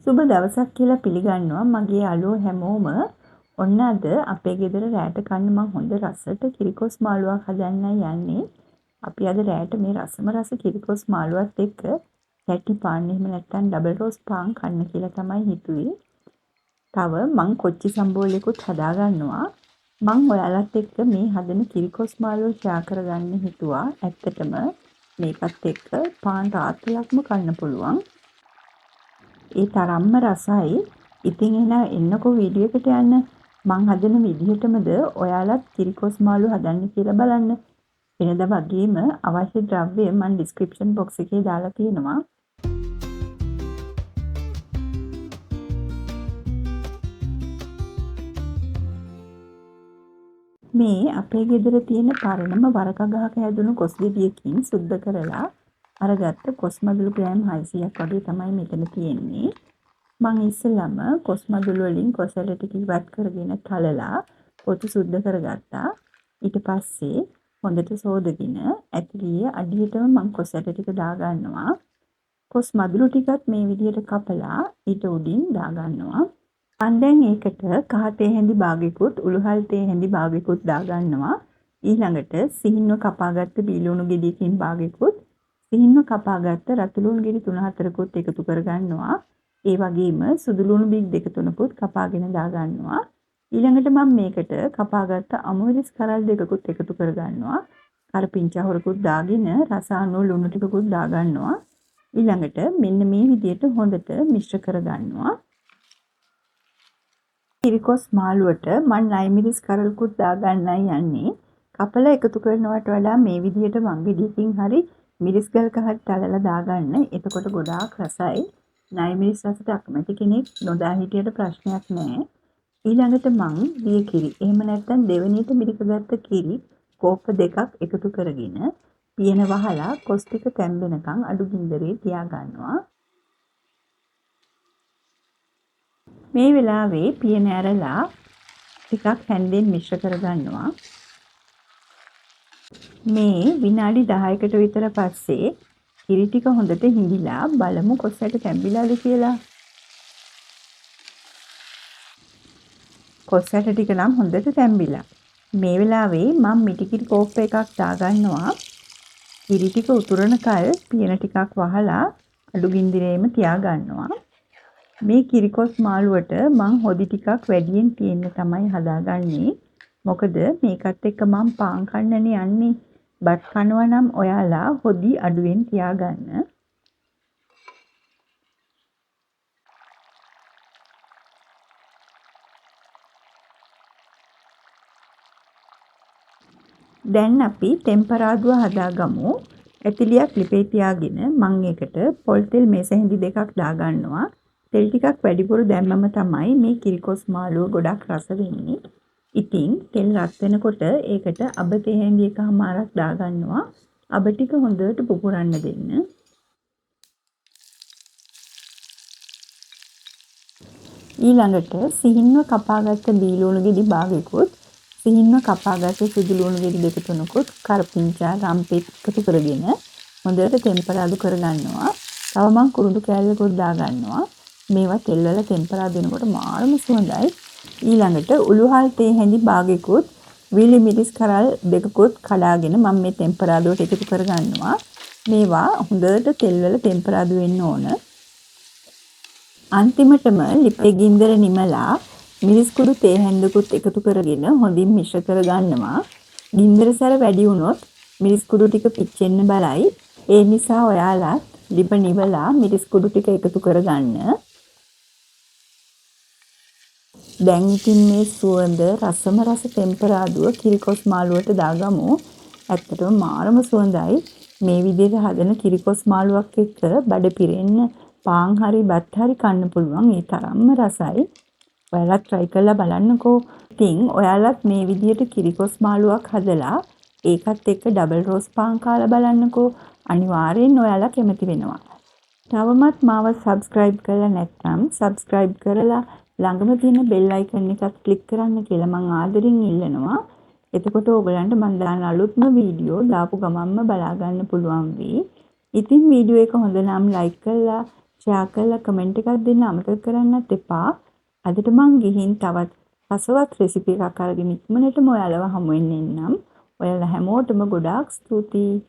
සුබ දවසක් කියලා පිළිගන්නවා මගේ යාළුවෝ හැමෝම. ඔන්න අද අපේ ගෙදර රෑට කන්න මං හොඳ රසට කිරිකොස් මාළුවක් හදන්නයි යන්නේ. අපි අද රෑට මේ රස කිරිකොස් මාළුවත් එක්ක පැටි පාන් එහෙම නැත්නම් ඩබල් රෝස් පාන් කන්න කියලා තමයි හිතුවේ. තව මං කොච්චි සම්බෝලෙකුත් හදා ගන්නවා. මං ඔයාලත් එක්ක මේ හදන කිරිකොස් මාළුව ෂෙයා කරගන්න හිතුවා. ඇත්තටම මේකත් එක්ක පාන් රාත්‍රියක්ම කන්න පුළුවන්. ඒ තරම්ම රසයි. ඉතින් එන්නකෝ වීඩියෝ එකට යන්න. මං හදන විදිහටමද ඔයාලත් කිරිකොස් මාළු හදන්න කියලා බලන්න. වෙනදා වගේම අවශ්‍ය ද්‍රව්‍ය මං ඩිස්ක්‍රිප්ෂන් බොක්ස් එකේ දාලා තියෙනවා. මේ අපේ ගෙදර තියෙන පරණම වරක ගහක හැදුණු කොස් ගෙඩියකින් සුද්ධ කරලා අරගත්ත කොස් මදුළු ග්‍රෑම් 600ක් වගේ තමයි මෙතන තියෙන්නේ. මං ඉස්සෙල්ලාම කොස් මදුළු වලින් කොස් ඇට ටික ඉවත් කරගෙන තලලා පොතු සුද්ධ කරගත්තා. ඊට පස්සේ හොඳට සෝදගෙන ඇතුළේ අඩියටම මං කොස් ඇට ටික දාගන්නවා. කොස් මදුළු ටිකත් මේ විදිහට කපලා ඊට උඩින් දාගන්නවා. මං දැන් ඒකට කහ තේ හැඳි භාගයකුත් උළුහල් තේ හැඳි භාගයකුත් දාගන්නවා. ඊළඟට සිහින්ව කපාගත්ත බීලුණු ගෙඩියකින් භාගයකුත් සිහින්ව කපාගත්ත රතු ලුණු ගෙඩි 3-4කුත් එකතු කරගන්නවා. ඒ වගේම සුදු ලුණු බික් 2-3කුත් කපාගෙන දාගන්නවා. ඊළඟට මම මේකට කපාගත්ත අමුරිස් කරල් 2කුත් එකතු කරගන්නවා. කරපිංචා හොරකුත් දාගෙන රස අනුව ලුණු ටිකකුත් දාගන්නවා. ඊළඟට මෙන්න මේ විදිහට හොඳට මිශ්‍ර කරගන්නවා. කිරිකොස් මාළුවට මම ලයිමිරිස් කරල්කුත් දාගන්නයි යන්නේ. කපලා එකතු කරනවට වඩා මේ විදිහට වංගෙඩියකින් හරි මිරිස් ගල් කහක් තලලා දාගන්න. එතකොට ගොඩාක් රසයි. නයිමිරිස් රසට අකමැති කෙනෙක් නොදා හිටියට ප්‍රශ්නයක් නැහැ. ඊළඟට මං දිය කිරි එහෙම නැත්නම් දෙවෙනියට මිරිකගත්ත කිරි කෝප්ප දෙකක් එකතු කරගෙන පියන වහලා කොස් ටික තැම්බෙනකන් අඩු ගින්දරේ තියාගන්නවා. මේ වෙලාවේ පියන ඇරලා ටිකක් හැන්දෙන් මිශ්‍ර කරගන්නවා. මේ විනාඩි 10කට විතර පස්සේ කිරි ටික හොඳට හිඳිලා බලමු කොස් ඇට තැඹිලාද කියලා. කොස් ඇට ටික නම් හොඳට තැඹිලා. මේ වෙලාවේ මම මිටිකිරි කෝප්ප එකක් දාගන්නවා. කිරි ටික උතුරන කල් පියන ටිකක් වහලා අඩු ගින්දිරේම තියාගන්නවා. මේ කිරිකොස් මාළුවට මං හොදි ටිකක් වැඩියෙන් තියෙන්න තමයි හදාගන්නේ. මොකද මේකත් එක්ක මම පාන් කන්නනේ යන්නේ. බත් කනවා නම් ඔයාලා හොදි අඩුවෙන් තියාගන්න. දැන් අපි ටෙම්පරාදුව හදාගමු. ඇතිලියක් ලිපේ තියාගෙන මම ඒකට පොල් තෙල් මේස හැඳි දෙකක් දාගන්නවා. තෙල් ටිකක් වැඩිපුර දැම්මම තමයි මේ කිරිකොස් මාළුව ගොඩක් රස වෙන්නේ. ඉතින් තෙල් රත් වෙනකොට ඒකට අබ තේ හැඳි එකමාරක් දාගන්නවා. අබ ටික හොඳට පුපුරන්න දෙන්න. ඊළඟට සිහින්ව කපාගත්ත බීලුණු ගෙඩි භාගයකුත් සිහින්ව කපාගත්ත සුදු ලුණු ගෙඩි 2-3කුත් කරපිංචා රම්පෙත් එකතු කරගෙන හොඳට ටෙම්පරාදු කරගන්නවා. තව මං කුරුඳු කෑල්ලකුත් දාගන්නවා. මේවා තෙල් වල ටෙම්පරාදු වෙනකොට මාරම සුවඳයි. ඊළඟට උළුහල් තේ හැඳි භාගයකුත් විලි මිරිස් කරල් 2කුත් කඩාගෙන මම මේ ටෙම්පරාදුවට එකතු කරගන්නවා. මේවා හොඳට තෙල් වල ටෙම්පරාදු වෙන්න ඕන. අන්තිමටම ලිපේ ගින්දර නිමලා මිරිස් කුඩු තේ හැඳකුත් එකතු කරගෙන හොඳින් මිශ්‍ර කරගන්නවා. ගින්දර සැර වැඩි වුණොත් මිරිස් කුඩු ටික පිච්චෙන්න බලයි. ඒ නිසා ඔයාලා ලිප නිවලා මිරිස් කුඩු ටික එකතු කරගන්න. දැන් ඉතින් මේ සුවඳ රසම රස ටෙම්පරාදුව කිරිකොස් මාළුවට දාගමු. ඇත්තටම මාරම සුවඳයි. මේ විදිහට හදන කිරිකොස් මාළුවක් එක්ක බඩ පිරෙන්න පාන් හරි බත් හරි කන්න පුළුවන්. ඒ තරම්ම රසයි. ඔයාලත් try කරලා බලන්නකෝ. ඉතින් ඔයාලත් මේ විදිහට කිරිකොස් මාළුවක් හදලා ඒකත් එක්ක ඩබල් රෝස් පාන් කාලා බලන්නකෝ. අනිවාර්යෙන් ඔයාලා කැමති වෙනවා. තවමත් මාව subscribe කරලා නැත්නම් subscribe කරලා ළඟම තියෙන bell icon එකත් click කරන්න කියලා මං ආදරෙන් ඉල්ලනවා. එතකොට ඔයගලන්ට මම දාන අලුත්ම වීඩියෝ දාපු ගමන්ම බලා ගන්න පුළුවන් වෙයි. ඉතින් වීඩියෝ එක හොඳ නම් like කරලා ෂෙයා කරලා කමෙන්ට් එකක් දෙන්න අමතක කරන්නත් එපා. අදට මං ගිහින් තවත් රසවත් රෙසිපි එකක් අරගෙන ඉක්මනටම ඔයාලව හමු වෙන්න එන්නම්. ඔයාලා හැමෝටම ගොඩාක් ස්තුතියි.